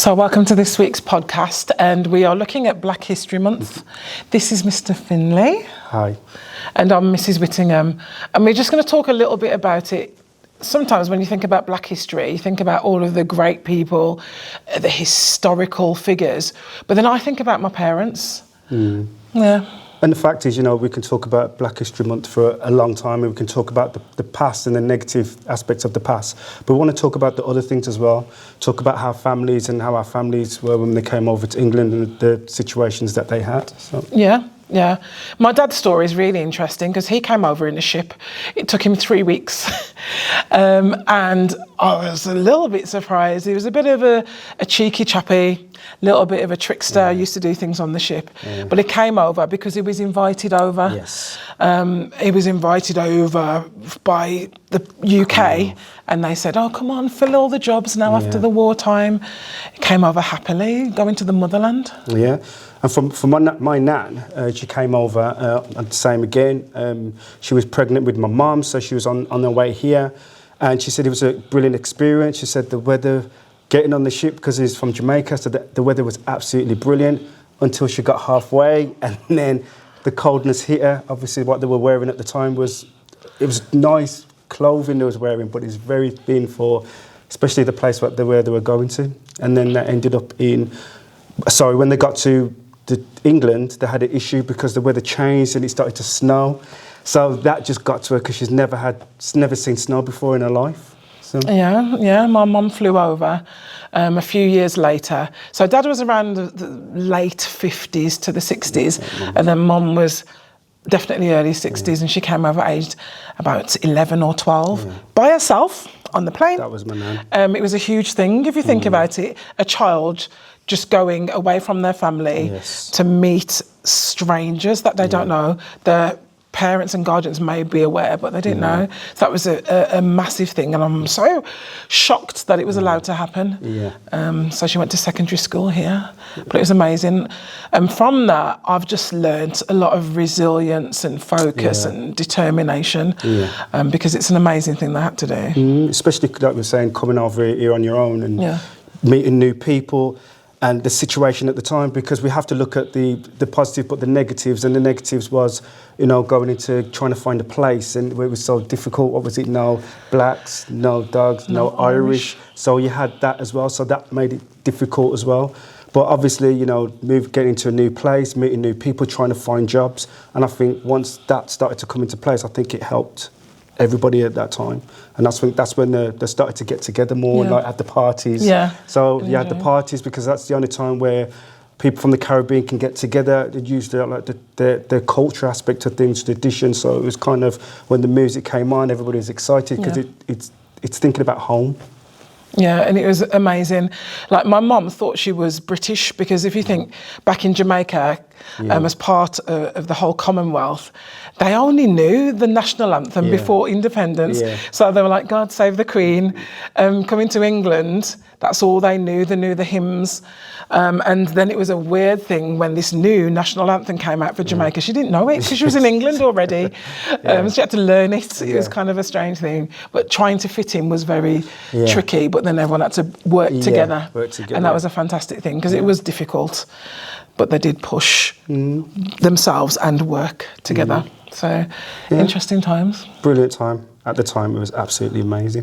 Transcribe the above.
So welcome to this week's podcast, and we are looking at Black History Month. This is Mr Finley. Hi. And I'm Mrs Whittingham. And we're just going to talk a little bit about it. Sometimes when you think about Black history, you think about all of the great people, the historical figures. But then I think about my parents. Yeah. And the fact is, we can talk about Black History Month for a long time, and we can talk about the past and the negative aspects of the past. But we want to talk about the other things as well. Talk about how our families were when they came over to England and the situations that they had. So. Yeah. My dad's story is really interesting because he came over in a ship. It took him 3 weeks. And I was a little bit surprised. He was a bit of a cheeky chappy, little bit of a trickster, used to do things on the ship. Yeah. But he came over because he was invited over. Yes. He was invited over by the UK, and they said, oh, come on, fill all the jobs now after the wartime. He came over happily, going to the motherland. Yeah. And from my nan, she came over, the same again. She was pregnant with my mum, so she was on her way here. And she said it was a brilliant experience. She said the weather, getting on the ship, because he's from Jamaica, so the weather was absolutely brilliant until she got halfway. And then the coldness hit her. Obviously, what they were wearing at the time was nice clothing they was wearing, but it's very thin for, especially the place where they were going to. And then that ended up when they got to England, they had an issue because the weather changed and it started to snow. So that just got to her because she's never seen snow before in her life. So. Yeah. My mum flew over a few years later. So Dad was around the late 50s to the 60s, and then Mum was definitely early 60s, and she came over aged about 11 or 12 by herself on the plane. That was my nan. It was a huge thing, if you think about it. A child just going away from their family to meet strangers that they don't know. Their parents and guardians may be aware, but they didn't know. So that was a massive thing, and I'm so shocked that it was allowed to happen. So she went to secondary school here, but it was amazing. And from that, I've just learnt a lot of resilience and focus and determination, because it's an amazing thing they had to do. Especially, like we're saying, coming over here on your own and meeting new people. And the situation at the time, because we have to look at the positive but the negatives, and the negatives was, going into trying to find a place, and it was so difficult. What was it? No blacks, no dogs, no Irish. So you had that as well, so that made it difficult as well. But obviously, getting into a new place, meeting new people, trying to find jobs, and I think once that started to come into place, I think it helped everybody at that time, and that's when they started to get together more, like at the parties. So you had the parties because that's the only time where people from the Caribbean can get together. They use the culture aspect of things, tradition. So it was kind of when the music came on, everybody was excited because it's thinking about home. Yeah, and it was amazing. Like, my mum thought she was British because if you think back in Jamaica, as part of the whole Commonwealth, they only knew the national anthem before independence. So they were like, God save the Queen. Coming to England, that's all they knew. They knew the hymns. And then it was a weird thing when this new national anthem came out for Jamaica. She didn't know it because she was in England already. She had to learn it. It was kind of a strange thing. But trying to fit in was very tricky. But then everyone had to work together. And that was a fantastic thing because it was difficult. But they did push themselves and work together. So interesting times. Brilliant time. At the time, it was absolutely amazing.